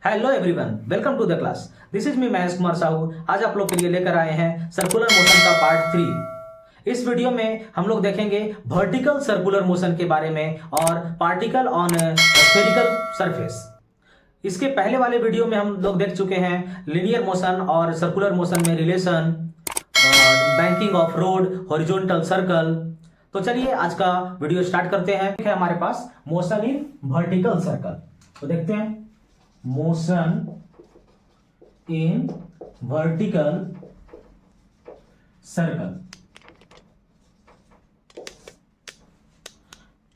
Hello everyone, welcome to the class. This is me Mahesh Kumar Sahu. आज आप लोग के लिए लेकर आए हैं सर्कुलर मोशन का पार्ट 3। इस वीडियो में हम लोग देखेंगे वर्टिकल सर्कुलर मोशन के बारे में और पार्टिकल ऑन स्फेरिकल सरफेस। इसके पहले वाले वीडियो में हम लोग देख चुके हैं लिनियर मोशन और सर्कुलर मोशन में relation, banking of road, horizontal circle. तो चलिए आज का वीडियो स्टार्ट करते हैं। हमारे पास मोशन इन वर्टिकल सर्कल, तो देखते हैं मोशन इन वर्टिकल सर्कल।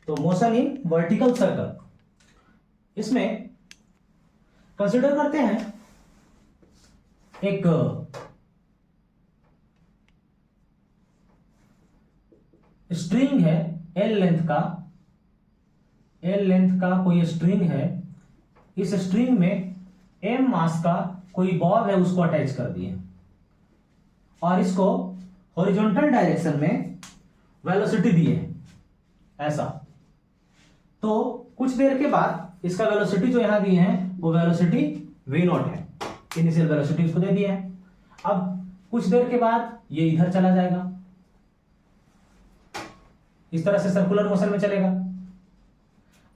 तो मोशन इन वर्टिकल सर्कल, इसमें कंसिडर करते हैं एक स्ट्रिंग है एल लेंथ का कोई स्ट्रिंग है। इस स्ट्रिंग में m मास का कोई बॉब है, उसको अटैच कर दिए और इसको हॉरिजॉन्टल डायरेक्शन में वेलोसिटी दिए ऐसा। तो कुछ देर के बाद इसका वेलोसिटी जो यहां दिए हैं वो वेलोसिटी v0 है, इनिशियल वेलोसिटी उसको दे दिए है। अब कुछ देर के बाद ये इधर चला जाएगा, इस तरह से सर्कुलर मोशन में चलेगा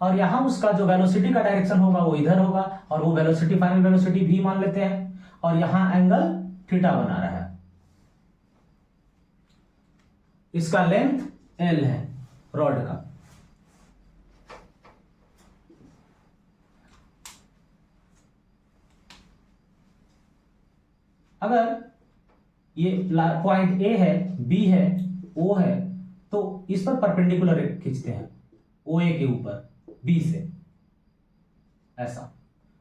और यहां उसका जो वेलोसिटी का डायरेक्शन होगा वो इधर होगा और वो वेलोसिटी फाइनल वेलोसिटी v मान लेते हैं और यहां एंगल थीटा बना रहा है। इसका लेंथ l है रॉड का। अगर ये पॉइंट A है, B है, O है, तो इस पर परपेंडिकुलर खींचते हैं OA के ऊपर B से ऐसा।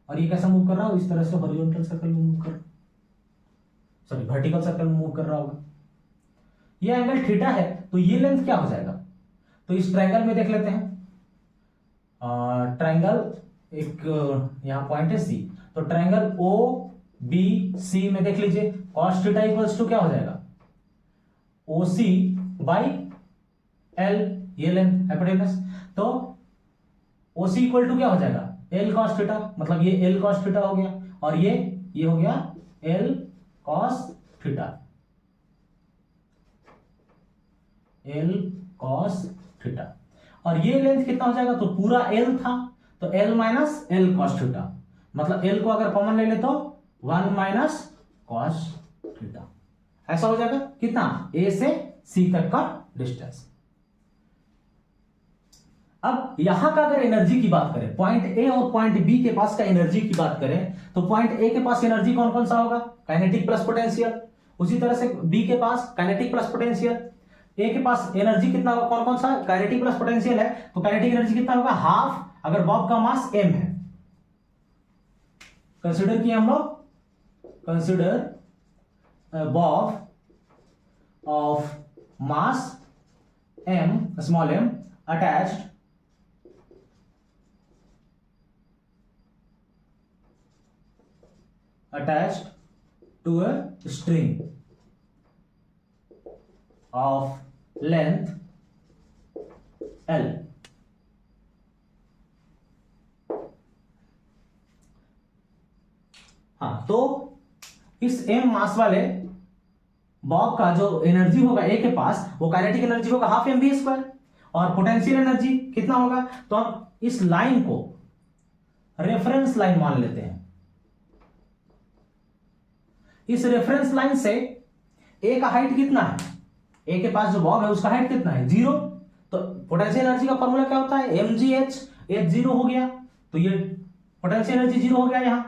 और ये कैसा मूव कर रहा हो, इस तरह से हॉरिजॉन्टल सर्कल में मूव कर, सॉरी वर्टिकल सर्कल में मूव कर रहा होगा। ये एंगल थीटा है, तो ये लेंथ क्या हो जाएगा। तो इस ट्रायंगल में देख लेते हैं। ट्रायंगल एक यहां पॉइंट है C, तो ट्रायंगल OBC में देख लीजिए cos थीटा इक्वल्स टू क्या हो जाएगा OC बाई L, ये लेंथ हाइपोटेनस। तो OC इक्वल टू क्या हो जाएगा L cos थीटा, मतलब ये L cos थीटा हो गया और ये हो गया L cos theta, L cos theta. और ये लेंथ कितना हो जाएगा, तो पूरा L था तो L minus L cos theta, मतलब L को अगर कॉमन ले ले तो 1 माइनस cos थीटा ऐसा हो जाएगा। कितना, A से C तक का डिस्टेंस। अब यहां का अगर एनर्जी की बात करें, पॉइंट ए और पॉइंट बी के पास का एनर्जी की बात करें, तो पॉइंट ए के पास एनर्जी कौन कौन सा होगा, काइनेटिक प्लस पोटेंशियल। उसी तरह से बी के पास काइनेटिक प्लस पोटेंशियल। ए के पास एनर्जी कितना होगा, कौन कौन सा, काइनेटिक प्लस पोटेंशियल है, तो काइनेटिक एनर्जी कितना होगा, हाफ, अगर बॉब का मास m है। कंसिडर किया हम लोग, consider Bob of mass m, small m, attached to a string of length L। हाँ, तो इस m मास वाले बॉब का जो एनर्जी होगा A के पास, वो काइनेटिक एनर्जी होगा हाफ mv²। और पोटेंशियल एनर्जी कितना होगा, तो हम इस लाइन को रेफरेंस लाइन मान लेते हैं। इस रेफरेंस लाइन से A का हाइट कितना है, A के पास जो बॉब है उसका हाइट कितना है, 0। तो पोटेंशियल एनर्जी का फॉर्मूला क्या होता है, mgh, h 0 हो गया, तो ये पोटेंशियल एनर्जी 0 हो गया। यहां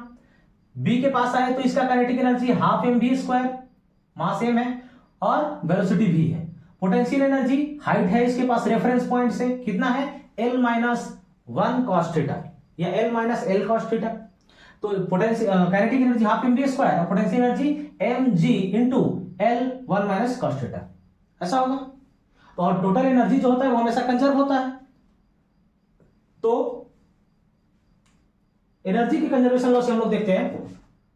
B के पास आए तो इसका kinetic energy half mv², mass m है और वेलोसिटी v है। पोटेंशियल एनर्जी हाइट है इसके पास रेफरेंस पॉइंट से, कितना है, L माइनस 1 cos थीटा या L minus L cos theta. तो potential kinetic energy half mv² और potential energy mg into L 1 minus cos theta ऐसा होगा। तो और टोटल एनर्जी जो होता है वो हमेशा कंजर्व होता है। तो एनर्जी की कंजर्वेशन लॉ से हम लोग देखते हैं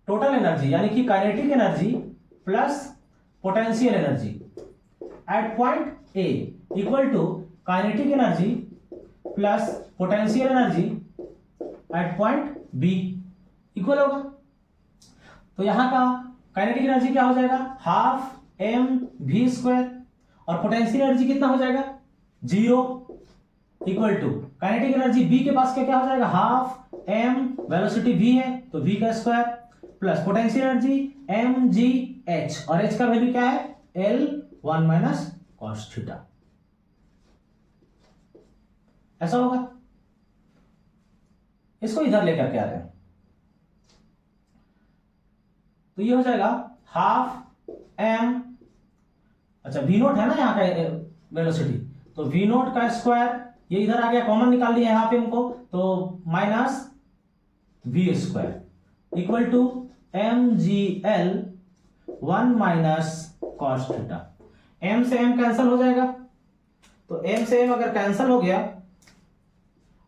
टोटल एनर्जी यानी कि kinetic energy plus potential energy at point A equal to kinetic energy plus potential energy at point B equal होगा। तो यहां का काइनेटिक एनर्जी क्या हो जाएगा, हाफ एम वी स्क्वायर, और पोटेंशियल एनर्जी कितना हो जाएगा, 0, equal to kinetic energy B के पास क्या हो जाएगा, हाफ एम, वेलोसिटी वी है तो वी का square, plus potential energy M G H, और एच का वैल्यू क्या है, एल 1 माइनस कॉस थीटा। ऐसा होगा। इसको इधर लेकर के आ रहे हैं तो ये हो जाएगा हाफ एम, अच्छा वी नोट है ना यहाँ का वेलोसिटी, तो वी नोट का स्क्वायर, ये इधर आ गया, कॉमन निकाल लिया हाफ एम को, तो minus V square equal to M G L 1 minus cos theta. M से एम कैंसिल हो जाएगा, तो एम से एम अगर कैंसिल हो गया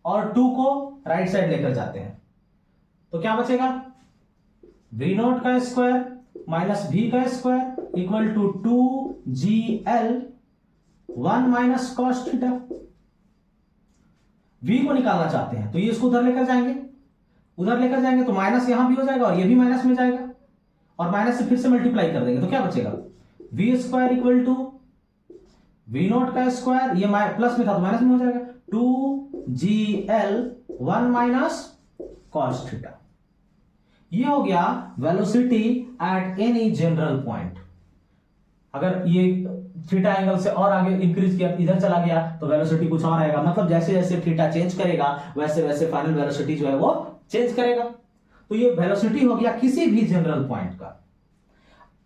और 2 को राइट साइड लेकर जाते हैं तो क्या बचेगा, वी नोट का स्क्वायर माइनस वी का square equal to 2 G L 1 minus cos theta. V को निकालना चाहते हैं तो ये इसको उधर लेकर जाएंगे, उधर लेकर जाएंगे तो माइनस यहां भी हो जाएगा और ये भी माइनस में जाएगा, और माइनस से फिर से मल्टीप्लाई कर देंगे तो क्या बचेगा, V square equal to we naught का स्क्वायर, ये प्लस में था तो माइनस में हो जाएगा, 2 G L 1 minus cos theta. ये हो गया velocity at any general point. अगर ये थीटा एंगल से और आगे इंक्रीज किया, इधर चला गया तो वेलोसिटी कुछ और आएगा, मतलब जैसे जैसे थीटा चेंज करेगा वैसे वैसे फाइनल वेलोसिटी जो है वो चेंज करेगा। तो ये वेलोसिटी हो गया किसी भी जनरल पॉइंट का।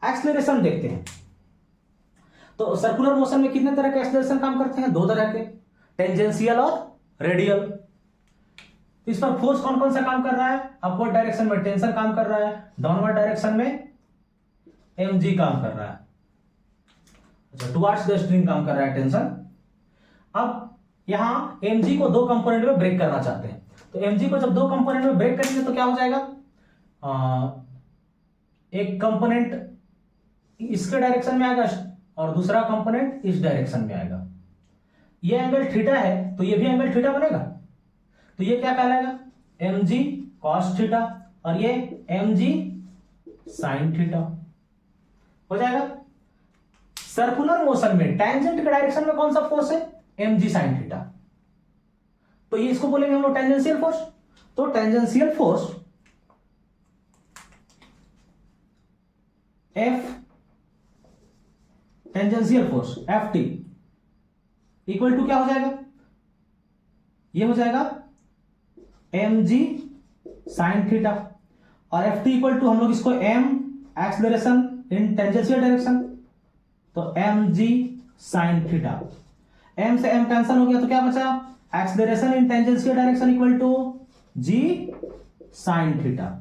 एक्सेलरेशन देखते हैं, तो सर्कुलर मोशन में कितने तरह के एक्सेलरेशन काम करते हैं, 2 तरह के, टेंजेंशियल और रेडियल। इस पर फोर्स कौन कौन सा काम कर रहा है, अपवर्ड डायरेक्शन में टेंशन काम कर रहा है, डाउनवर्ड डायरेक्शन में mg काम कर रहा है, अच्छा टुवर्ड्स द स्ट्रिंग काम कर रहा है टेंशन। अब यहां mg को 2 कंपोनेंट में ब्रेक करना चाहते हैं, तो mg को जब 2 कंपोनेंट में ब्रेक करेंगे तो क्या हो जाएगा, एक कंपोनेंट इसके डायरेक्शन में आएगा और दूसरा कंपोनेंट इस डायरेक्शन में आएगा। ये एंगल थीटा है तो ये भी एंगल थीटा बनेगा, तो ये क्या कहलाएगा, mg cos थीटा, और ये mg sin थीटा हो जाएगा। सर्कुलर मोशन में टेंजेंट के डायरेक्शन में कौन सा फोर्स है, mg sin थीटा, तो ये इसको बोलेंगे हम लोग टेंजेंशियल फोर्स। तो tangential force F, tangential force Ft equal to क्या हो जाएगा, ये हो जाएगा mg sin थीटा, और Ft इक्वल टू हम लोग इसको m acceleration in tangential direction, तो mg sin थीटा, m से m कैंसिल हो गया तो क्या बचा, acceleration in tangential direction equal to g sin theta.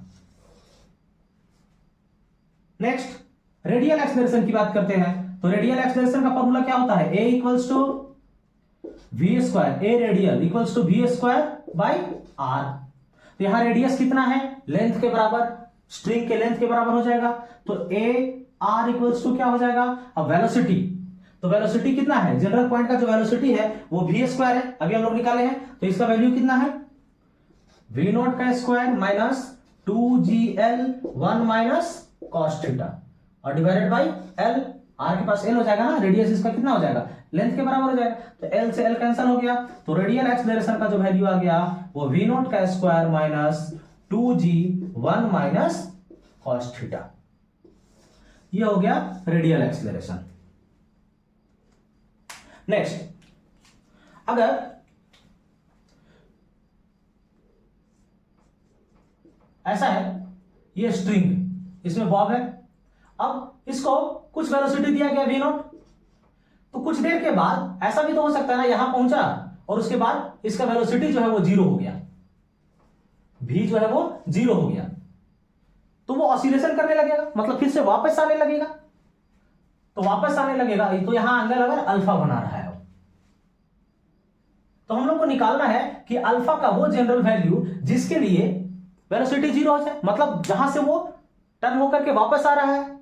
Next radial acceleration की बात करते हैं, तो रेडियल एक्सेलरेशन का फॉर्मूला क्या होता है, a equals to V square, A radial equals to V square by R. तो यहां रेडियस कितना है, लेंथ के बराबर, स्ट्रिंग के लेंथ के बराबर हो जाएगा, तो ए आर इक्वल्स टू क्या हो जाएगा, अब वेलोसिटी, तो वेलोसिटी कितना है, जनरल पॉइंट का जो वेलोसिटी है वो वी स्क्वायर है, अभी हम लोग निकाले हैं, तो इसका वैल्यू कितना है, वी नोट का square minus 2gl 1 minus cos theta, और डिवाइडेड बाई एल, आर के पास एल हो जाएगा ना, रेडियस इसका कितना हो जाएगा, लेंथ के बराबर हो जाएगा, तो एल से एल कैंसिल हो गया, तो रेडियल एक्सेलरेशन का जो वैल्यू आ गया वो वी नोट का square minus 2g 1 minus cos theta. ये हो गया रेडियल एक्सेलरेशन। नेक्स्ट, अगर ऐसा है, ये स्ट्रिंग, इसमें बॉब है, अब इसको कुछ वेलोसिटी दिया गया वी नॉट, तो कुछ देर के बाद ऐसा भी तो हो सकता है ना, यहां पहुंचा और उसके बाद इसका वेलोसिटी जो है वो 0 हो गया, v जो है वो 0 हो गया, तो वो ऑसिलेशन करने लगेगा, मतलब फिर से वापस आने लगेगा, तो वापस आने लगेगा, तो यहां एंगल अगर अल्फा बना रहा है, तो हम लोग को निकालना है कि अल्फा का वो जनरल वैल्यू जिसके लिए वेलोसिटी 0 हो जाए, मतलब जहां से वो टर्न होकर के वापस आ रहा है,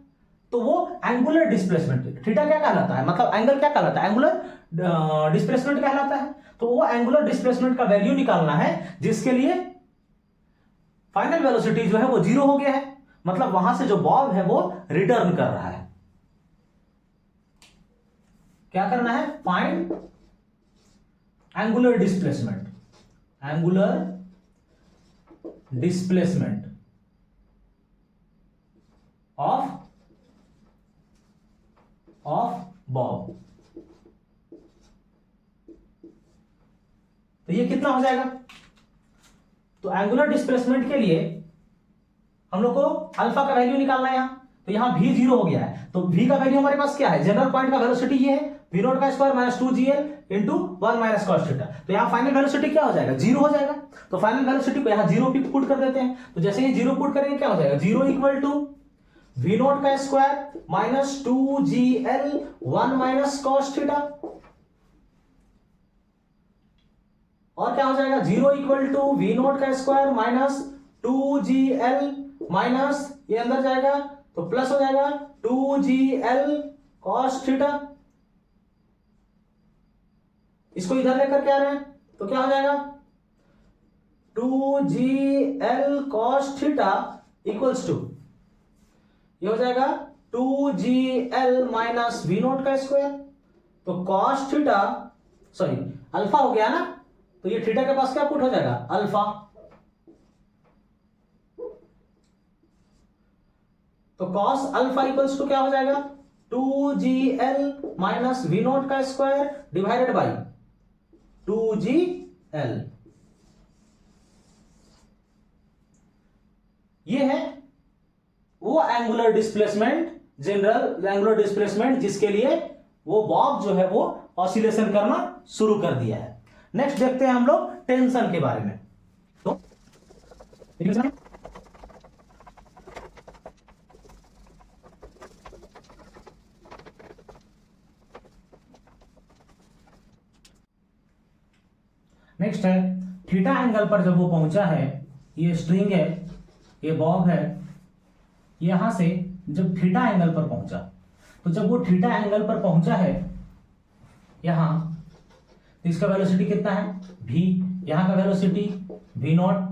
तो वो एंगुलर डिस्प्लेसमेंट, थीटा क्या कहलाता है, मतलब एंगल क्या कहलाता है, एंगुलर डिस्प्लेसमेंट कहलाता है, तो वो एंगुलर डिस्प्लेसमेंट का वैल्यू निकालना है जिसके लिए फाइनल वेलोसिटी जो है वो 0 हो गया है, मतलब वहां से जो बॉब है वो रिटर्न कर रहा है। क्या करना है? Find angular displacement, angular displacement of Bob. तो ये कितना हो जाएगा? तो एंगुलर डिस्प्लेसमेंट के लिए हम लोग को अल्फा का वैल्यू निकालना है यहां, तो यहां v 0 हो गया है, तो v का वैल्यू हमारे पास क्या है? जनरल पॉइंट का वेलोसिटी ये है v नॉट का square minus 2gl into 1 minus cos theta. तो यहां फाइनल वेलोसिटी क्या हो जाएगा? 0 हो जाएगा। तो फाइनल वेलोसिटी को यहां 0 पे पुट कर देते हैं, तो जैसे ही 0 पुट करेंगे क्या हो जाएगा? 0 इक्वल टू v नॉट का square minus 2gl 1 minus cos theta, और क्या हो जाएगा? 0 इक्वल टू v नॉट का स्क्वायर माइनस 2gl माइनस ये अंदर जाएगा तो प्लस हो जाएगा 2gl cos थीटा। इसको इधर लेकर के आ रहे हैं तो क्या हो जाएगा? 2gl cos theta equals to ये हो जाएगा 2gl माइनस v नॉट का स्क्वायर, तो cos थीटा सॉरी अल्फा हो गया ना, तो ये थीटा के पास क्या पुट हो जाएगा? अल्फा। तो cos अल्फा इक्वल्स टू क्या हो जाएगा? 2gl माइनस v नॉट का स्क्वायर डिवाइडेड बाई 2gl। ये है वो angular displacement, general angular displacement जिसके लिए वो बॉब जो है वो ऑसिलेशन करना शुरू कर दिया है। नेक्स्ट देखते हैं हम लोग टेंशन के बारे में। तो नेक्स्ट है थीटा एंगल पर जब वो पहुंचा है, ये स्ट्रिंग है, ये बॉब है, यहां से जब थीटा एंगल पर पहुंचा, तो जब वो थीटा एंगल पर पहुंचा है यहां, तो इसका वेलोसिटी कितना है? v, यहां का वेलोसिटी v नॉट।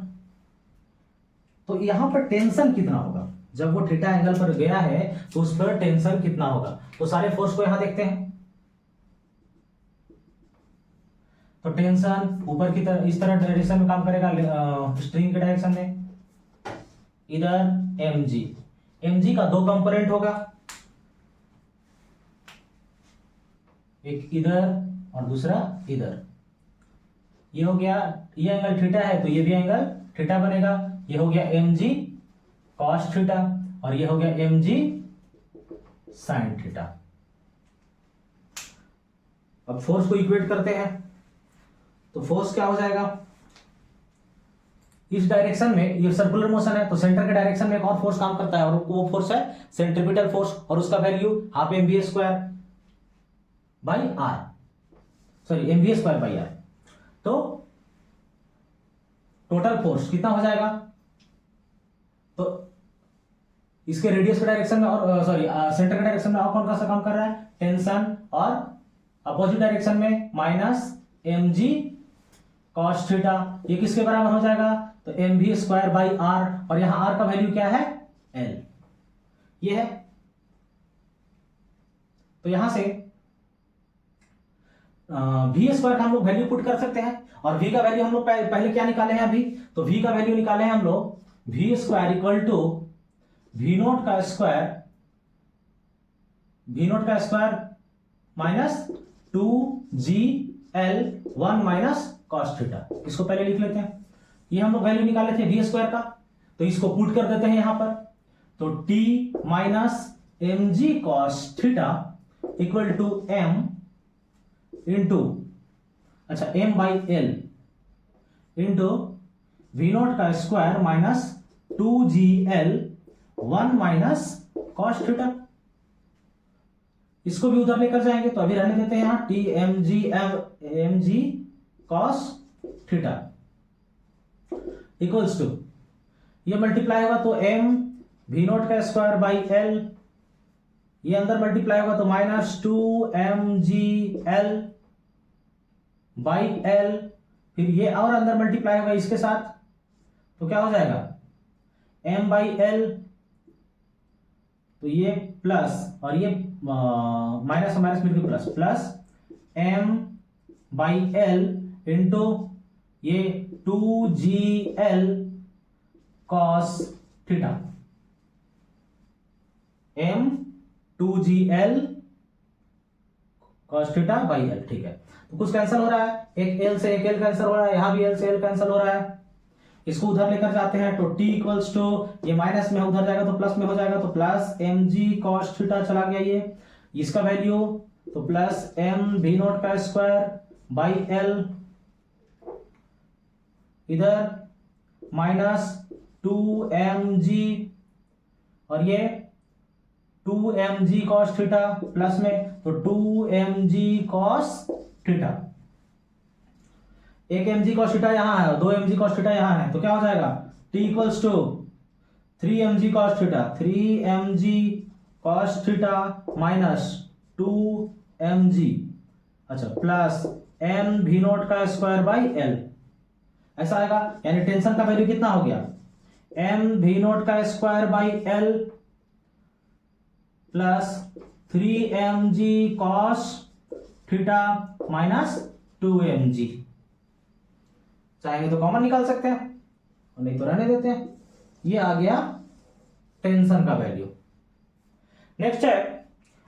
तो यहां पर टेंशन कितना होगा? जब वो थीटा एंगल पर गया है तो उस पर टेंशन कितना होगा? तो सारे फोर्स को यहां देखते हैं। तो टेंशन ऊपर की तरफ इस तरह डायरेक्शन में काम करेगा, स्ट्रिंग के डायरेक्शन में, इधर mg का 2 कंपोनेंट होगा, एक इधर और दूसरा इधर। ये हो गया, ये एंगल थीटा है तो ये भी एंगल थीटा बनेगा। ये हो गया mg cos थीटा और ये हो गया mg sin थीटा। अब फोर्स को इक्वेट करते हैं, तो फोर्स क्या हो जाएगा? इस डायरेक्शन में ये सर्कुलर मोशन है, तो सेंटर के डायरेक्शन में एक और फोर्स काम करता है और वो फोर्स है सेंट्रीपिटल फोर्स, और उसका value half mv square by R, sorry mv square by R. तो टोटल फोर्स कितना हो जाएगा? तो इसके रेडियस के डायरेक्शन में और सॉरी सेंटर के डायरेक्शन में और कौन सा काम कर रहा है? टेंशन, और अपोजिट डायरेक्शन में माइनस mg cos थीटा। ये किसके बराबर हो जाएगा? तो mv स्क्वायर बाई आर, और यहां r का वैल्यू क्या है? l। ये है, तो यहां से v स्क्वायर का हम लोग वैल्यू पुट कर सकते हैं, और v का वैल्यू हम लोग पहले क्या निकाले हैं अभी? तो v का वैल्यू निकाले हैं हम लोग v square equal to v naught का square minus 2gl 1 minus cos theta. इसको पहले लिख लेते हैं, ये हम लोग वैल्यू निकाले थे v स्क्वायर का, तो इसको पुट कर देते हैं यहां पर। तो t minus mg cos theta equal to m into अच्छा m by L into v naught का square minus 2gl 1 minus cos theta. इसको भी उधर लेकर जाएंगे, तो अभी रहने देते हैं यहां t mg cos theta equals to ये मल्टीप्लाई होगा तो m वी नॉट का स्क्वायर बाई एल, ये अंदर मल्टीप्लाई होगा तो माइनस 2mgl बाई एल, फिर ये और अंदर मल्टीप्लाई होगा इसके साथ, तो क्या हो जाएगा? m बाई एल, तो ये प्लस और ये माइनस माइनस मिलकर plus, plus m by L into ये 2gl cos theta, m 2gl cos theta by L. ठीक है, तो कुछ कैंसिल हो रहा है, एक एल से एक एल कैंसिल हो रहा है, यहां भी एल से एल कैंसिल हो रहा है, इसको उधर लेकर जाते हैं तो t इक्वल्स टू ये माइनस में उधर जाएगा तो प्लस में हो जाएगा, तो plus M G cos theta चला गया ये, इसका वैल्यू तो प्लस एम वी नॉट का स्क्वायर बाई एल, इधर माइनस 2mg और ये 2mg कॉस थीटा प्लस में तो 2mg कॉस थीटा, एक mg कॉस थीटा यहां है, 2mg कॉस थीटा यहां है, तो क्या हो जाएगा t equals to 3mg cos theta, 3mg cos theta minus 2mg, अच्छा प्लस m वी नॉट का स्क्वायर बाई एल, ऐसा आएगा। यानी टेंशन का वैल्यू कितना हो गया, m वी नॉट का square by L plus 3mg cos theta minus 2mg, चाहेंगे तो कॉमन निकाल सकते हैं और नहीं तो रहने देते हैं। ये आ गया टेंशन का वैल्यू। नेक्स्ट है,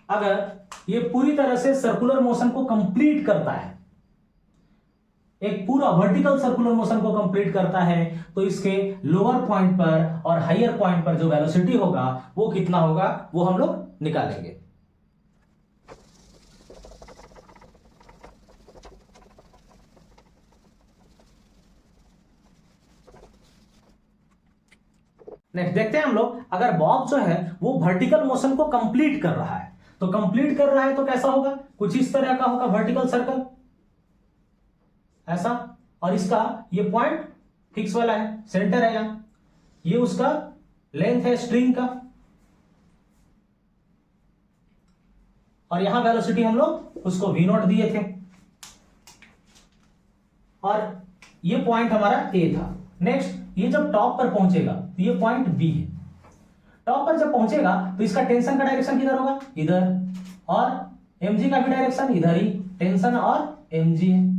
अगर ये पूरी तरह से सर्कुलर मोशन को कंप्लीट करता है, एक पूरा वर्टिकल सर्कुलर मोशन को कंप्लीट करता है, तो इसके लोअर पॉइंट पर और हायर पॉइंट पर जो वेलोसिटी होगा वो कितना होगा, वो हम लोग निकालेंगे। नेक्स्ट देखते हैं हम लोग, अगर बॉब जो है वो वर्टिकल मोशन को कंप्लीट कर रहा है, तो कंप्लीट कर रहा है तो कैसा होगा, कुछ इस तरह का होगा वर्टिकल सर्कल ऐसा, और इसका ये पॉइंट फिक्स वाला है, सेंटर है यहां, ये उसका लेंथ है स्ट्रिंग का, और यहां वेलोसिटी हम लोग उसको v नॉट दिए थे, और ये पॉइंट हमारा a था। नेक्स्ट ये जब टॉप पर पहुंचेगा तो ये पॉइंट b है, टॉप पर जब पहुंचेगा तो इसका टेंशन का डायरेक्शन किधर होगा, इधर, और mg का भी डायरेक्शन इधर ही, टेंशन और mg है,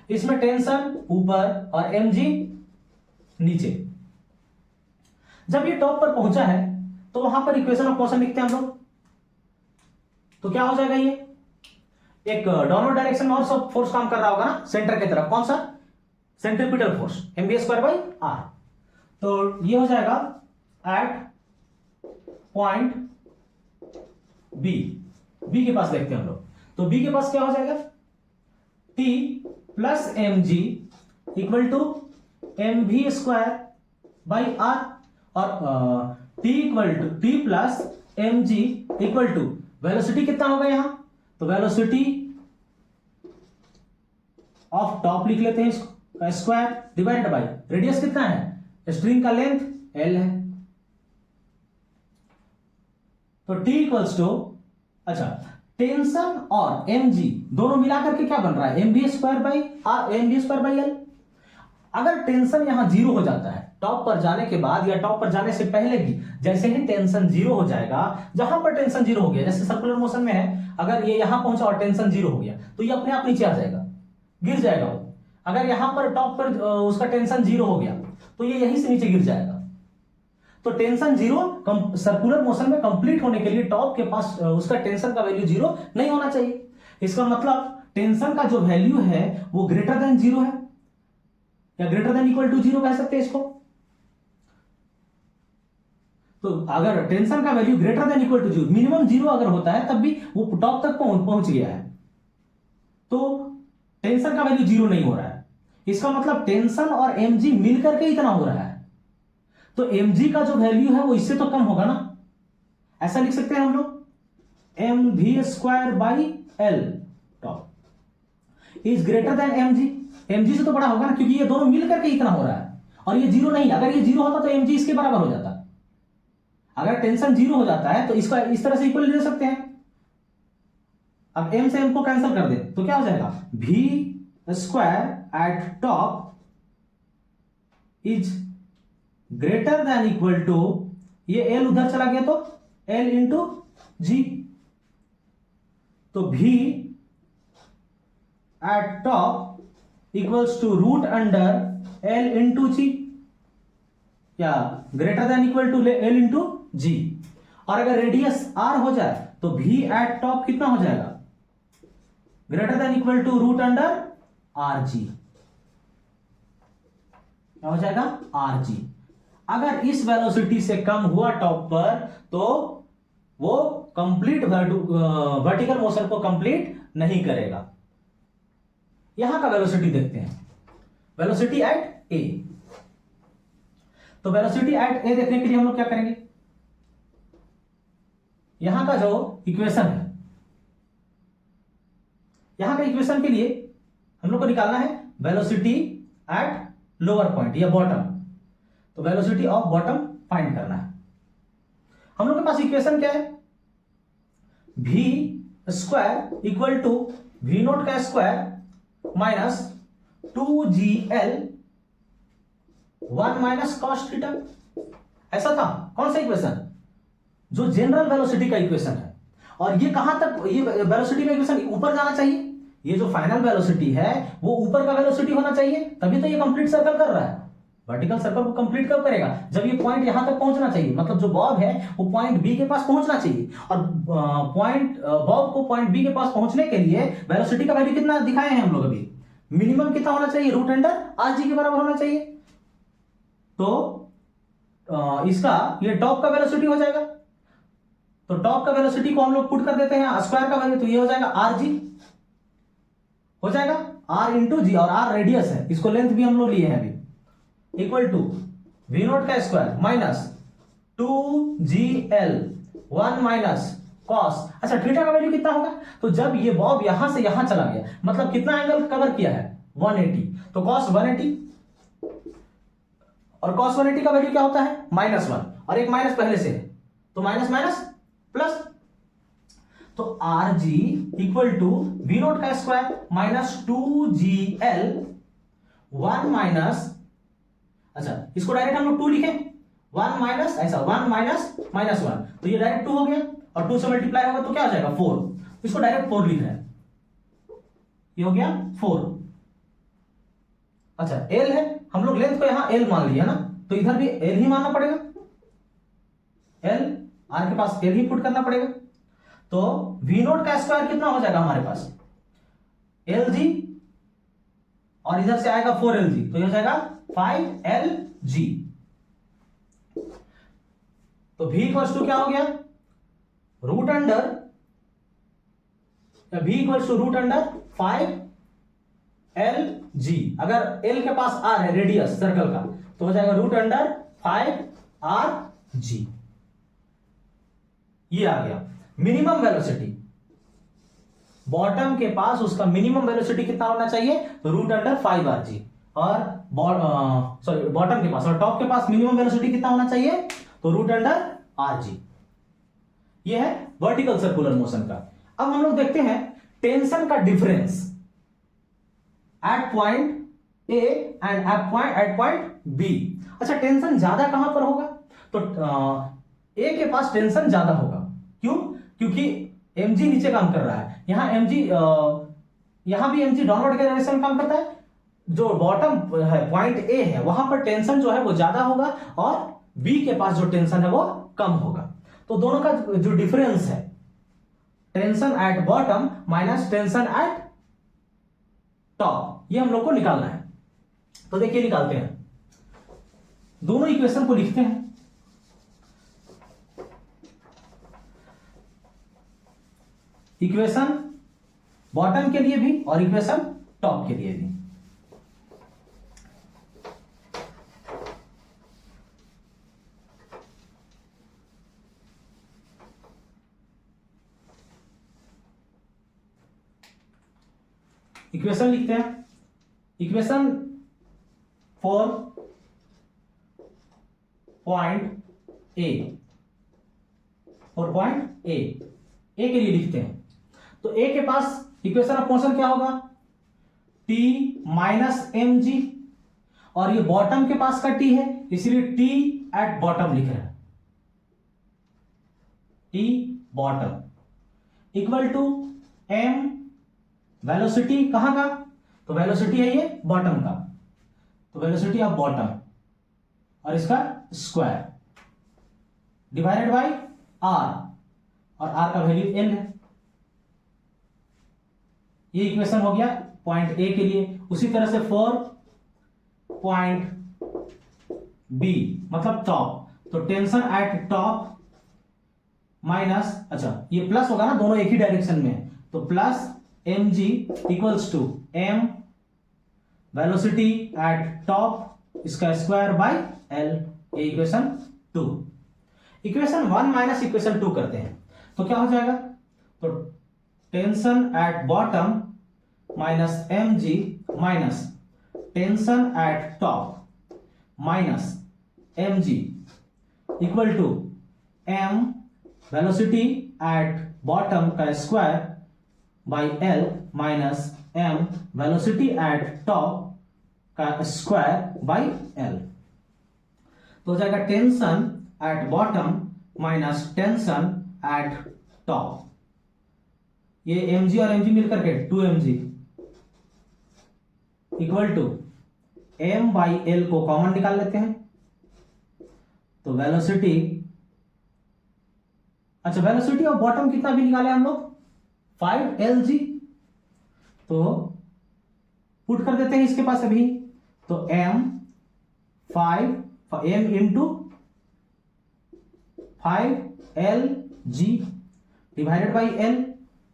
इसमें टेंशन ऊपर और mg नीचे। जब ये टॉप पर पहुंचा है तो वहां पर इक्वेशन ऑफ मोशन लिखते हैं हम लोग, तो क्या हो जाएगा, ये एक दोनों डायरेक्शन में और सब फोर्स काम कर रहा होगा ना सेंटर की तरफ, कौन सा, centripetal force mv square by r, तो ये हो जाएगा एट पॉइंट बी के पास देखते हैं हम लोग, तो बी के पास क्या हो जाएगा, t plus mg equal to mv square by r, और t equal to t plus mg equal to velocity कितना होगा यहां, तो वेलोसिटी ऑफ टॉप लिख लेते हैं इसको, स्क्वायर डिवाइडेड बाई रेडियस कितना है, स्ट्रिंग का लेंथ l है, तो t इक्वल्स टू, अच्छा टेंशन और mg दोनों मिलाकर के क्या बन रहा है, mv स्क्वायर बाई एल। अगर टेंशन यहां जीरो हो जाता है टॉप पर जाने के बाद या टॉप पर जाने से पहले भी, जैसे ही टेंशन जीरो हो जाएगा, जहां पर टेंशन जीरो हो गया, जैसे सर्कुलर मोशन में है, अगर ये यहां पहुंचा और टेंशन जीरो हो गया तो ये अपने आप नीचे आ जाएगा, गिर जाएगा वो। अगर यहां पर टॉप पर उसका टेंशन जीरो हो गया तो ये यहीं से नीचे गिर जाएगा। तो टेंशन जीरो सर्कुलर मोशन में कंप्लीट होने के लिए टॉप के पास उसका टेंशन का वैल्यू जीरो नहीं होना चाहिए। इसका मतलब टेंशन का जो वैल्यू है वो ग्रेटर देन जीरो है, या greater than equal to zero कह सकते हैं इसको। तो अगर टेंशन का value greater than equal to zero, minimum zero अगर होता है तब भी वो टॉप तक पहुंच गया है, तो टेंशन का वैल्यू जीरो नहीं हो रहा है। इसका मतलब टेंशन और mg मिलकर के इतना हो रहा है, तो mg का जो वैल्यू है वो इससे तो कम होगा ना, ऐसा लिख सकते हैं हम लोग, mv square by L top is greater then mg से तो बड़ा होगा ना, क्योंकि ये दोनों मिलकर के इतना हो रहा है, और ये जीरो नहीं, अगर ये जीरो होता तो mg इसके बराबर हो जाता। अगर टेंशन जीरो हो जाता है तो इसका इस तरह से इक्वल ले सकते हैं। अब m से m को कैंसिल कर दे तो क्या हो जाएगा, v square at top is greater than equal to, ये एल उधर चला गया तो एल इंटू जी, तो भी at top equals to root under L into g, या greater than equal to L into g. और अगर रेडियस आर हो जाए तो भी एट टॉप कितना हो जाएगा, greater than equal to root under R G, क्या हो जाएगा आर जी। अगर इस वेलोसिटी से कम हुआ टॉप पर तो वो कंप्लीट वर्टिकल मोशन को कंप्लीट नहीं करेगा। यहां का वेलोसिटी देखते हैं, वेलोसिटी एट ए। तो वेलोसिटी एट ए देखने के लिए हम लोग क्या करेंगे, यहां का जो इक्वेशन है, यहां का इक्वेशन के लिए हम लोग को निकालना है वेलोसिटी एट लोअर पॉइंट या बॉटम। तो वेलोसिटी ऑफ बॉटम फाइंड करना है। हम लोग के पास इक्वेशन क्या है, v square equal to we naught का square minus 2gl 1 minus cos theta. ऐसा था, कौन सा इक्वेशन, जो जनरल वेलोसिटी का इक्वेशन है। और ये कहां तक, ये वेलोसिटी का इक्वेशन ऊपर जाना चाहिए, ये जो फाइनल वेलोसिटी है वो ऊपर का वेलोसिटी होना चाहिए, तभी तो ये कंप्लीट सर्कल कर रहा है। वर्टिकल सर्कल को कंप्लीट कब करेगा, जब ये पॉइंट यहां तक पहुंचना चाहिए, मतलब जो बॉब है वो पॉइंट बी के पास पहुंचना चाहिए। और पॉइंट बॉब को पॉइंट बी के पास पहुंचने के लिए वेलोसिटी का वैल्यू कितना दिखाए हैं हम लोग अभी, मिनिमम कितना होना चाहिए, रूट अंडर आर जी के बराबर होना चाहिए। तो इसका ये टॉप का वेलोसिटी हो जाएगा। तो टॉप का वेलोसिटी को हम लोग पुट कर देते हैं स्क्वायर का वैल्यू, तो ये हो जाएगा आर जी, हो जाएगा आर इंटू जी, और आर रेडियस है, इसको लेंथ भी हम लोग लिए हैं अभी, इक्वल टू वी नोट का square minus 2gl 1 minus cos. अच्छा थीटा का वैल्यू कितना होगा, तो जब ये बॉब यहां से यहां चला गया, मतलब कितना एंगल कवर किया है 180, तो कॉस 180, और कॉस 180 का वैल्यू क्या होता है -1, और एक माइनस पहले से है, तो माइनस माइनस प्लस, तो R G equal to we naught का स्क्वायर माइनस 2gl 1 माइनस, अच्छा इसको डायरेक्ट हम लोग 2 लिखें, 1 माइनस ऐसा 1 माइनस -1, तो ये डायरेक्ट 2 हो गया, और 2 से मल्टीप्लाई होगा तो क्या हो जाएगा 4, इसको डायरेक्ट 4 लिख रहे हैं, ये हो गया 4। अच्छा एल है, हम लोग लेंथ को यहां एल मान लिया ना, तो इधर भी एल ही मानना पड़ेगा, एल आर के पास एल ही पुट करना पड़ेगा। तो वी नोट का स्क्वायर कितना हो जाएगा हमारे पास एल जी, और इधर से आएगा 4l जी, तो ये हो जाएगा 5l जी। तो v इक्वल्स टू क्या हो गया, root under, v equals to root under 5l G. अगर l के पास r है रेडियस सर्कल का, तो हो जाएगा रूट अंडर 5r जी। ये आ गया मिनिमम वेलोसिटी, बॉटम के पास उसका मिनिमम वेलोसिटी कितना होना चाहिए, तो रूट अंडर 5r जी। और सॉरी बॉटम के पास, और टॉप के पास मिनिमम वेलोसिटी कितना होना चाहिए, तो रूट अंडर आर जी। ये है वर्टिकल सर्कुलर मोशन का। अब हम लोग देखते हैं टेंशन का difference at point A and at point B. अच्छा टेंशन ज्यादा कहां पर होगा, तो ए के पास टेंशन ज्यादा होगा, क्यों, क्योंकि mg नीचे काम कर रहा है, यहां mg यहां भी mg डाउनवर्ड के डायरेक्शन में काम करता है। जो बॉटम है पॉइंट ए है वहां पर टेंशन जो है वो ज्यादा होगा, और बी के पास जो टेंशन है वो कम होगा। तो दोनों का जो डिफरेंस है, tension at bottom minus tension at top, ये हम लोग को निकालना है। तो देखिए निकालते हैं, दोनों इक्वेशन को लिखते हैं। इक्वेशन बॉटम के लिए भी और इक्वेशन टॉप के लिए भी। इक्वेशन लिखते हैं, इक्वेशन 4.A के लिए लिखते हैं। तो ए के पास इक्वेशन ऑफ मोशन क्या होगा, T माइनस mg, और ये बॉटम के पास का टी है, इसलिए टी एट बॉटम लिख रहे हैं, T bottom equal to M velocity कहां का, तो वेलोसिटी है ये बॉटम का, तो वेलोसिटी ऑफ बॉटम और इसका स्क्वायर डिवाइडेड बाय आर, और आर का वैल्यू एल है। ये इक्वेशन हो गया पॉइंट ए के लिए। उसी तरह से फॉर पॉइंट बी मतलब टॉप, तो टेंशन एट टॉप माइनस, अच्छा ये प्लस होगा ना, दोनों एक ही डायरेक्शन में है, तो plus M G equals to M velocity at top इसका स्क्वायर बाय एल। ये इक्वेशन 2। इक्वेशन 1 माइनस इक्वेशन 2 करते हैं तो क्या हो जाएगा, तो tension at bottom minus M G minus tension at top minus M G equal to M velocity at bottom का square by L minus M velocity at top का square by L. तो हो जाएगा tension at bottom minus tension at top, ये M G और M G मिलकर के 2mg equal to M by L को कॉमन निकाल लेते हैं, तो वेलोसिटी, अच्छा वेलोसिटी ऑफ बॉटम कितना भी निकाले हम लोग 5lg, तो पुट कर देते हैं इसके पास अभी, तो m into 5lg divided by L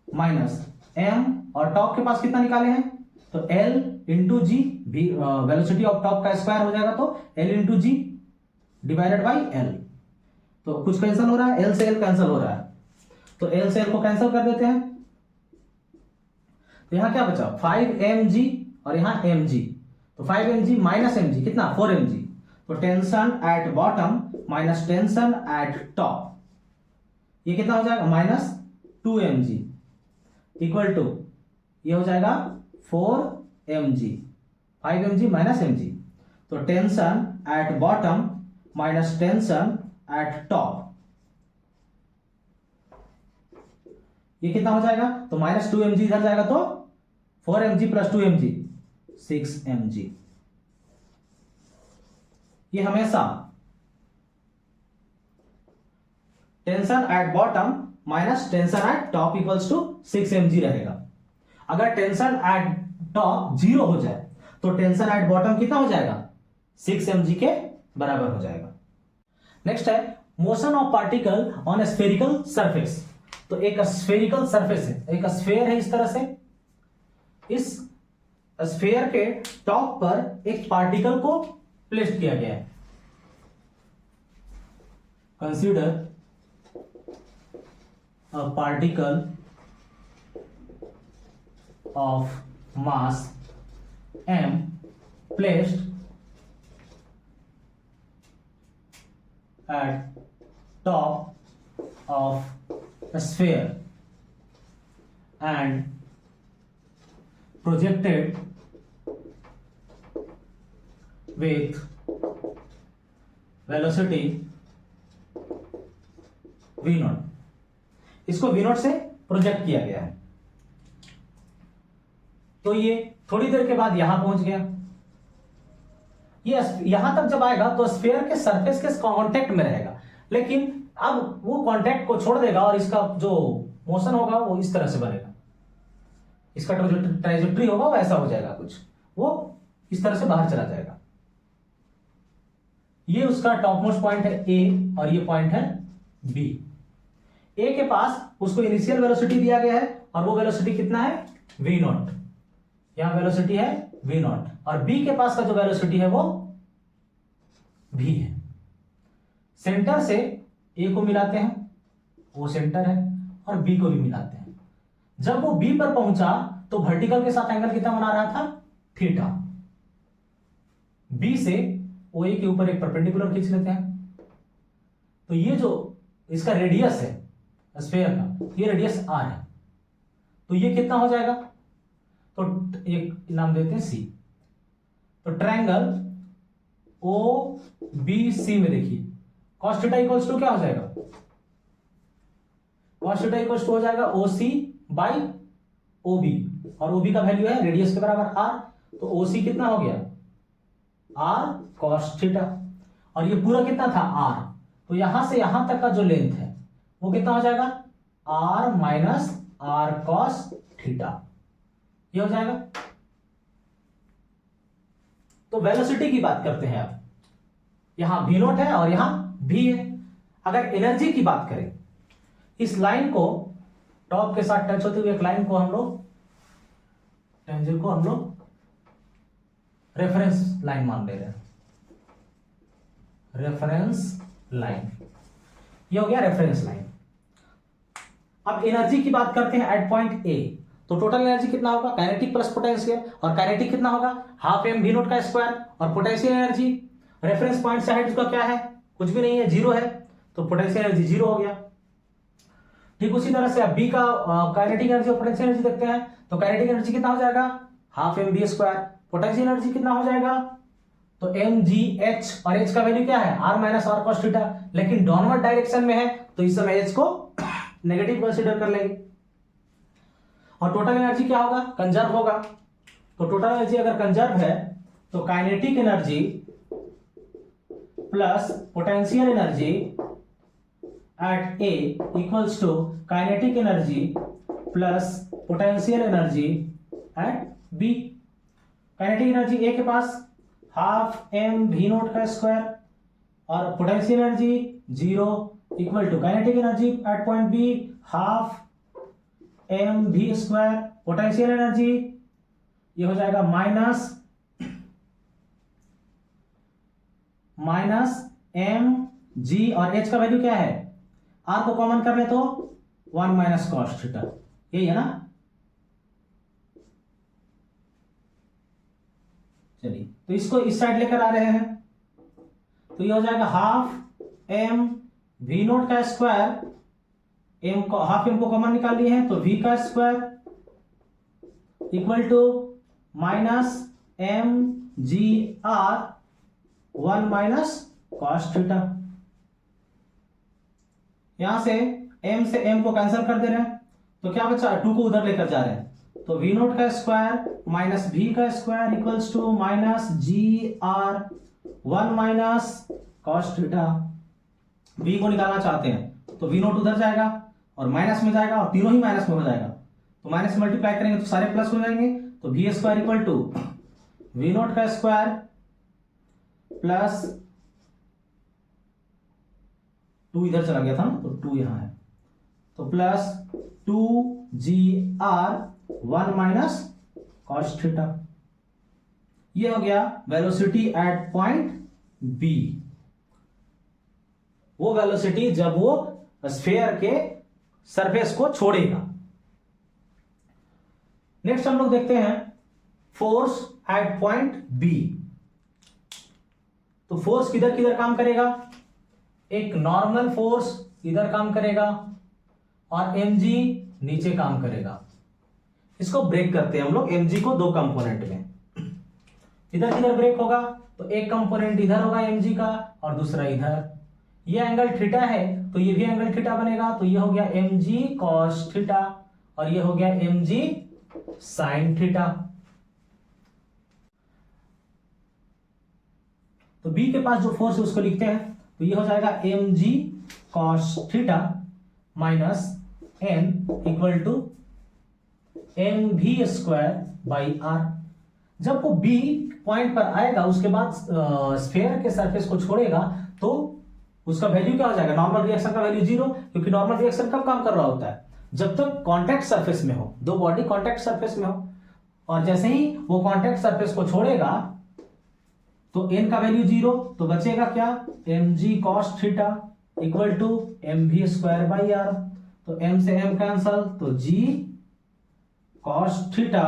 minus m, और टॉप के पास कितना निकाले हैं, तो l into G, velocity of top का स्क्वायर हो जाएगा, तो l into G divided by L. तो कुछ कैंसिल हो रहा है, l से l कैंसिल हो रहा है, तो l से l को कैंसिल कर देते हैं, तो यहां क्या बचा 5mg और यहां mg, तो 5mg माइनस mg कितना 4mg, तो tension at bottom minus tension at top, ये कितना हो जाएगा माइनस 2mg इक्वल टू, ये हो जाएगा 4mg, 5mg माइनस mg, तो tension at bottom minus tension at top, ये कितना हो जाएगा, तो माइनस 2mg इधर जाएगा, तो 4mg प्लस 2mg 6mg। ये हमेशा tension at bottom minus tension at top equals to 6mg रहेगा। अगर टेंशन एट टॉप 0 हो जाए तो टेंशन एट बॉटम कितना हो जाएगा 6mg के बराबर हो जाएगा। नेक्स्ट है motion of particle on A spherical surface. तो एक स्फेरिकल सरफेस है, एक स्फेयर है इस तरह से, इस स्फेयर के टॉप पर एक पार्टिकल को प्लेस किया गया है। Consider a particle of mass m placed at top of a sphere and projected with velocity v0। इसको v0 से प्रोजेक्ट किया गया है, तो ये थोड़ी देर के बाद यहां पहुंच गया। ये यहां तक जब आएगा तो स्फीयर के सरफेस के कांटेक्ट में रहेगा, लेकिन अब वो कांटेक्ट को छोड़ देगा और इसका जो मोशन होगा वो इस तरह से बनेगा, इसका जो ट्राइजेक्टरी होगा वो ऐसा हो जाएगा, कुछ वो इस तरह से बाहर चला जाएगा। ये उसका टॉप मोस्ट पॉइंट है ए और ये पॉइंट है बी। ए के पास उसको इनिशियल वेलोसिटी दिया गया है और वो वेलोसिटी कितना है v0, यहां वेलोसिटी है v0, और बी के पास का जो वेलोसिटी है वो v है। सेंटर से ए को मिलाते हैं, वो सेंटर है, और बी को भी मिलाते हैं। जब वो बी पर पहुंचा तो वर्टिकल के साथ एंगल कितना बना रहा था थीटा। बी से ओ ए के ऊपर एक परपेंडिकुलर खींच लेते हैं, तो ये जो इसका रेडियस है स्फीयर का, ये रेडियस आर है, तो ये कितना हो जाएगा, तो एक नाम देते हैं सी। तो ट्रायंगल ओ बी सी में देखिए cos थीटा इक्वल्स टू क्या हो जाएगा, cos थीटा इक्वल्स टू हो जाएगा ओ सी बाई ओ बी, और ओ बी का वैल्यू है रेडियस के बराबर आर, तो ओ सी कितना हो गया आर cos थीटा, और ये पूरा कितना था आर, तो यहां से यहां तक का जो लेंथ है वो कितना हो जाएगा R minus R cos theta, ये हो जाएगा। तो वेलोसिटी की बात करते हैं अब, यहां v नोट है और यहां v है। अगर एनर्जी की बात करें, इस लाइन को टॉप के साथ टच होते हुए एक लाइन को हम लोग टेंजेंट को हम लोग रेफरेंस लाइन मान ले रहे हैं, रेफरेंस लाइन, ये हो गया रेफरेंस लाइन। अब एनर्जी की बात करते हैं एट पॉइंट ए, तो टोटल एनर्जी कितना होगा काइनेटिक प्लस पोटेंशियल, और काइनेटिक कितना होगा हाफ एम वी नोट का स्क्वायर, और पोटेंशियल एनर्जी रेफरेंस पॉइंट से हाइट उसका क्या है कुछ भी नहीं है जीरो है, तो पोटेंशियल एनर्जी जीरो हो गया। ठीक उसी तरह से अब बी का काइनेटिक एनर्जी और पोटेंशियल एनर्जी देखते हैं, तो काइनेटिक एनर्जी कितना हो जाएगा half M B square, potential energy कितना हो जाएगा तो एम जी एच, और एच का वैल्यू क्या है R minus R cos theta, लेकिन डाउनवर्ड डायरेक्शन में है तो इस समय एच को नेगेटिव कंसीडर कर लेंगे। और टोटल एनर्जी क्या होगा कंजर्व होगा, तो टोटल एनर्जी अगर कंजर्व है तो kinetic energy plus potential energy at A equals to kinetic energy plus potential energy at B. Kinetic energy A के पास हाफ एम वी नोट का स्क्वायर, और potential energy zero equal to kinetic energy at point B half M V square, potential energy ये हो जाएगा minus M G, और H का value क्या है आर को कॉमन कर ले तो 1 माइनस cos थीटा, यही है ना। चलिए तो इसको इस साइड लेकर आ रहे हैं, तो ये हो जाएगा हाफ एम वी नोट का स्क्वायर, एम को हाफ एम को कॉमन निकाल लिए हैं तो वी का square equal to minus M G R 1 minus cos theta. यहां से m से m को कैंसिल कर दे रहे हैं तो क्या बचा 2 को उधर लेकर जा रहे हैं, तो v नोट का स्क्वायर माइनस v का square equals to minus G R 1 minus cos theta. v को निकालना चाहते हैं तो v नोट उधर जाएगा और माइनस में जाएगा, और तीनों ही माइनस में हो जाएगा, तो माइनस मल्टीप्लाई करेंगे तो सारे प्लस हो जाएंगे, तो V square equal to we naught का स्क्वायर प्लस 2 इधर चला गया था ना, तो 2 यहां है, तो plus 2 G R 1 minus cos theta. ये हो गया वेलोसिटी एट पॉइंट बी, वो वेलोसिटी जब वो स्फीयर के सरफेस को छोड़ेगा। नेक्स्ट हम लोग देखते हैं फोर्स एट पॉइंट बी। तो फोर्स किधर किधर काम करेगा, एक नॉर्मल फोर्स इधर काम करेगा और mg नीचे काम करेगा। इसको ब्रेक करते हैं हम लोग mg को 2 कंपोनेंट में, इधर किधर ब्रेक होगा तो एक कंपोनेंट इधर होगा mg का और दूसरा इधर। ये एंगल थीटा है तो ये भी एंगल थीटा बनेगा, तो ये हो गया mg cos थीटा और ये हो गया mg sin थीटा। तो b के पास जो फोर्स है उसको लिखते हैं, तो ये हो जाएगा mg cos theta minus n equal to mv square by R. जब वो b पॉइंट पर आएगा उसके बाद स्फीयर के सरफेस को छोड़ेगा तो उसका वैल्यू क्या हो जाएगा, नॉर्मल रिएक्शन का वैल्यू 0, क्योंकि नॉर्मल रिएक्शन कब काम कर रहा होता है जब तक कांटेक्ट सरफेस में हो, दो बॉडी कांटेक्ट सरफेस में हो, और जैसे ही वो कांटेक्ट सरफेस को छोड़ेगा तो n का वैल्यू 0, तो बचेगा क्या mg cos theta equal to mv square by R. तो m से m कैंसल, तो g cos theta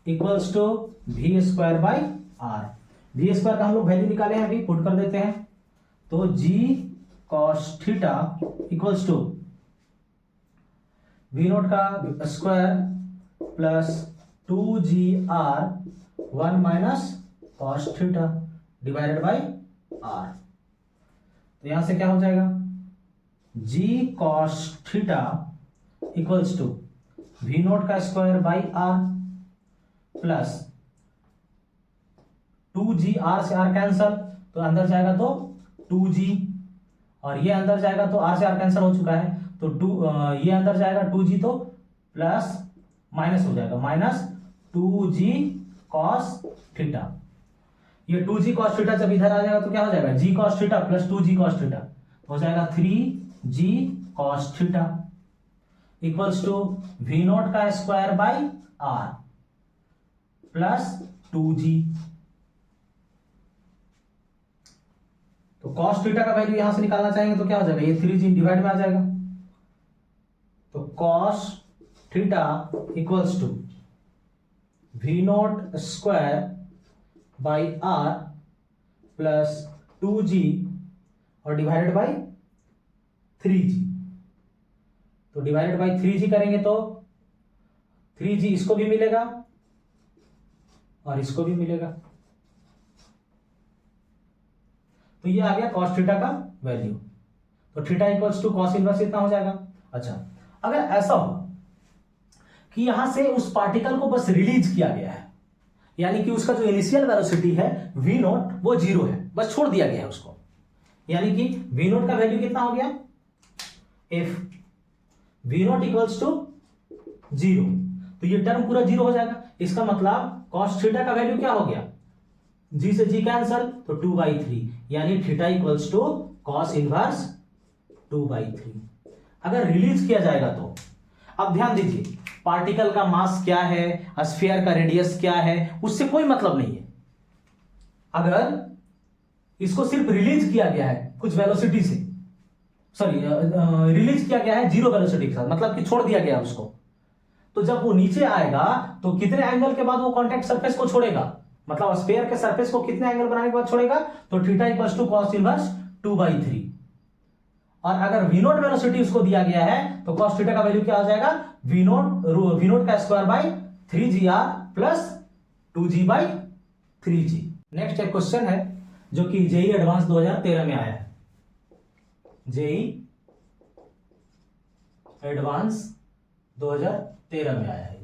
equals to v square by R. v square का हम लोग वैल्यू निकाले हैं, अभी पुट कर देते हैं, तो g cos theta equals to v naught का square plus 2gr 1 minus cos theta divided by r। तो यहां से क्या हो जाएगा, g cos theta equals to v naught का square by r plus 2g, r से r कैंसल तो अंदर जाएगा तो 2g, और ये अंदर जाएगा तो r से r कैंसल हो चुका है तो ये अंदर जाएगा 2g तो प्लस माइनस हो जाएगा माइनस 2g cos थीटा। ये 2g cos थीटा जब इधर आ जाएगा तो क्या हो जाएगा, g cos theta plus 2g cos theta हो जाएगा 3g cos theta equals to v naught का square by r plus 2g। तो cos थीटा का वैल्यू यहां से निकालना चाहेंगे तो क्या हो जाएगा, ये 3g डिवाइड में आ जाएगा तो cos theta equals to v naught square by r plus 2g और डिवाइडेड बाई 3g। तो डिवाइडेड बाई 3g करेंगे तो 3g इसको भी मिलेगा और इसको भी मिलेगा, तो ये आ गया cos थीटा का वैल्यू। तो theta equals to cos inverse इतना हो जाएगा। अच्छा, अगर ऐसा हो कि यहां से उस पार्टिकल को बस रिलीज किया गया है, यानी कि उसका जो इनिशियल वेलोसिटी है v नोट वो 0 है, बस छोड़ दिया गया है उसको, यानी कि v नोट का वैल्यू कितना हो गया, f v naught equals to 0, तो ये टर्म पूरा 0 हो जाएगा। इसका मतलब cos थीटा का वैल्यू क्या हो गया, g से g कैंसल तो 2/3, यानी theta equals to cos inverse 2/3। अगर रिलीज किया जाएगा तो अब ध्यान दीजिए, पार्टिकल का मास क्या है, स्फीयर का रेडियस क्या है, उससे कोई मतलब नहीं है। अगर इसको सिर्फ रिलीज किया गया है कुछ वेलोसिटी से, सॉरी रिलीज किया गया है 0 वेलोसिटी के साथ, मतलब कि छोड़ दिया गया उसको, तो जब वो नीचे आएगा तो कितने एंगल के बाद वो कांटेक्ट सरफेस को छोड़ेगा, मतलब स्फीयर के सरफेस को कितने एंगल बनाने के बाद छोड़ेगा, तो theta equals to cos inverse 2/3। और अगर v नोट वेलोसिटी उसको दिया गया है तो cos थीटा का वैल्यू क्या हो जाएगा, v नोट का square by 3gr plus 2g by 3g। Next एक क्वेश्चन है जो कि जेई एडवांस 2013 में आया है, जेई एडवांस 2013 में आया है।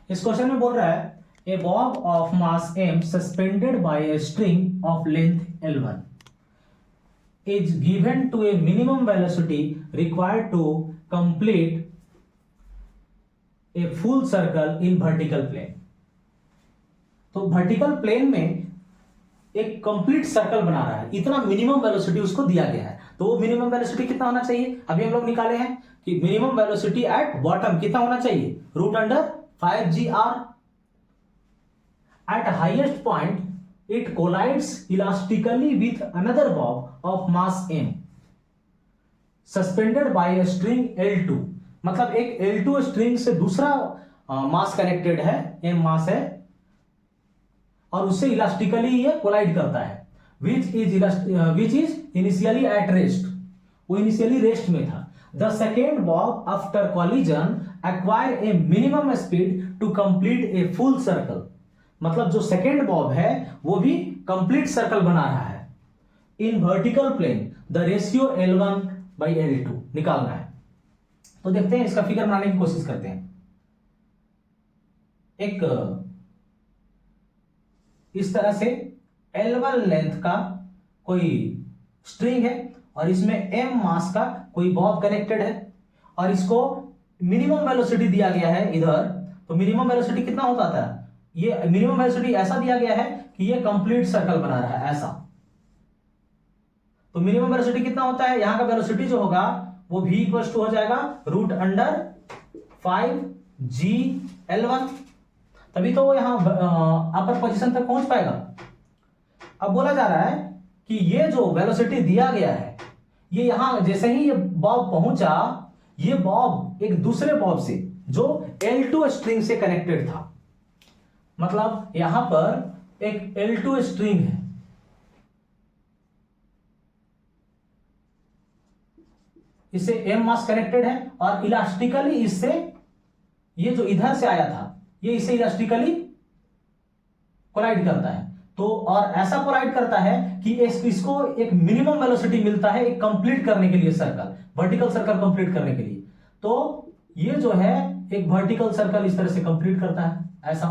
इस क्वेश्चन में बोल रहा है a bob of mass m suspended by a string of length L1 is given to a minimum velocity required to complete a full circle in vertical plane। तो वर्टिकल प्लेन में एक कंप्लीट सर्कल बना रहा है, इतना minimum velocity उसको दिया गया है, तो वो मिनिमम वेलोसिटी कितना होना चाहिए, अभी हम लोग निकाले हैं कि मिनिमम वेलोसिटी एट बॉटम कितना होना चाहिए, √5gr। Eight highest point it collides elastically with another bob of mass m suspended by a string L2। मतलब एक L2 स्ट्रिंग से दूसरा मास कनेक्टेड है, m मास है, और उससे इलास्टिकली ये कोलाइड करता है, which is initially at rest, वो इनिशियली रेस्ट में था। The second bob after collision acquire a minimum speed to complete a full circle। मतलब जो सेकेंड बॉब है वो भी कंप्लीट सर्कल बना रहा है in vertical plane, the ratio L1/L2 निकालना है। तो देखते हैं, इसका फिगर बनाने की कोशिश करते हैं। एक इस तरह से L1 लेंथ का कोई स्ट्रिंग है और इसमें m मास का कोई बॉब कनेक्टेड है और इसको मिनिमम वेलोसिटी दिया गया है इधर। तो मिनिमम वेलोसिटी कितना होता था, ये मिनिमम वेलोसिटी ऐसा दिया गया है कि ये कंप्लीट सर्कल बना रहा है ऐसा। तो मिनिमम वेलोसिटी कितना होता है, यहां का वेलोसिटी जो होगा वो v इक्वल्स टू हो जाएगा √5gL1, तभी तो वो यहां अपर पोजीशन तक पहुंच पाएगा। अब बोला जा रहा है कि ये जो वेलोसिटी दिया गया है, ये यहां जैसे ही ये बॉब पहुंचा, ये बॉब एक दूसरे बॉब से जो L2 स्ट्रिंग से कनेक्टेड था, मतलब यहां पर एक L2 स्ट्रिंग है, इससे m मास कनेक्टेड है और इलास्टिकली इससे ये जो इधर से आया था ये इसे इलास्टिकली कोलाइड करता है। तो और ऐसा कोलाइड करता है कि इसको एक मिनिमम वेलोसिटी मिलता है एक कंप्लीट करने के लिए सर्कल, वर्टिकल सर्कल कंप्लीट करने के लिए। तो ये जो है एक वर्टिकल सर्कल इस तरह से कंप्लीट करता है ऐसा।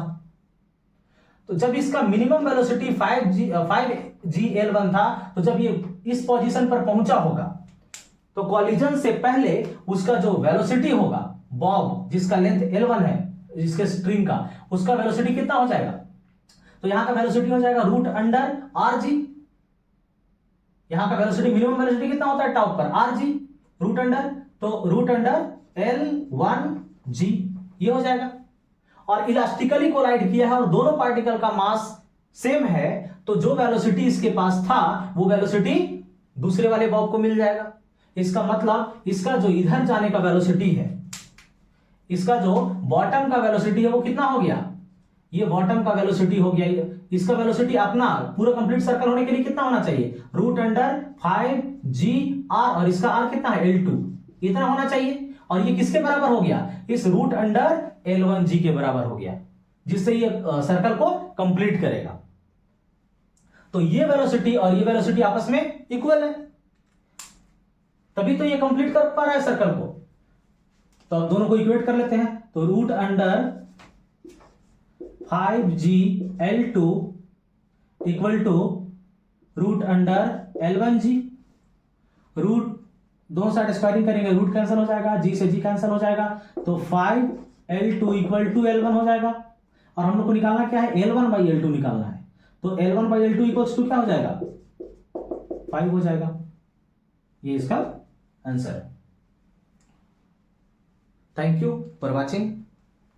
तो जब इसका मिनिमम वेलोसिटी 5g/L1 था, तो जब ये इस पोजीशन पर पहुंचा होगा तो कॉलिजन से पहले उसका जो वेलोसिटी होगा बॉब, जिसका लेंथ L1 है जिसके स्ट्रिंग का, उसका वेलोसिटी कितना हो जाएगा? तो यहां का वेलोसिटी हो जाएगा √√RG। यहां का वेलोसिटी, मिनिमम वेलोसिटी कितना होता है टॉप पर? RG √, तो √L1g ये हो जाएगा। और इलास्टिकली कोलाइड किया है और दोनों पार्टिकल का मास सेम है, तो जो वेलोसिटी इसके पास था वो वेलोसिटी दूसरे वाले बॉब को मिल जाएगा। इसका मतलब इसका जो इधर जाने का वेलोसिटी है, इसका जो बॉटम का वेलोसिटी है वो कितना हो गया? ये बॉटम का वेलोसिटी हो गया। इसका वेलोसिटी अपना पूरा कंप्लीट सर्कल होने के लिए कितना होना चाहिए? √5gr, और इसका r कितना है? L2, इतना होना चाहिए। और ये किसके बराबर हो गया? इस √L1g के बराबर हो गया, जिससे ये सर्कल को कंप्लीट करेगा। तो ये वेलोसिटी और ये वेलोसिटी आपस में इक्वल है, तभी तो ये कंप्लीट कर पा रहा है सर्कल को। तो अब दोनों को इक्वेट कर लेते हैं। तो √5gL2 equal to √L1g। Root दोनों साइड स्क्वायरिंग करेंगे, रूट कैंसिल हो जाएगा, g से g कैंसिल हो जाएगा, तो 5L2 इक्वल टू L1 हो जाएगा। और हम लोग को निकालना क्या है? L1/L2 निकालना है। तो L1/L2 इक्वल्स टू क्या हो जाएगा? 5 हो जाएगा। ये इसका आंसर है। Thank you for watching.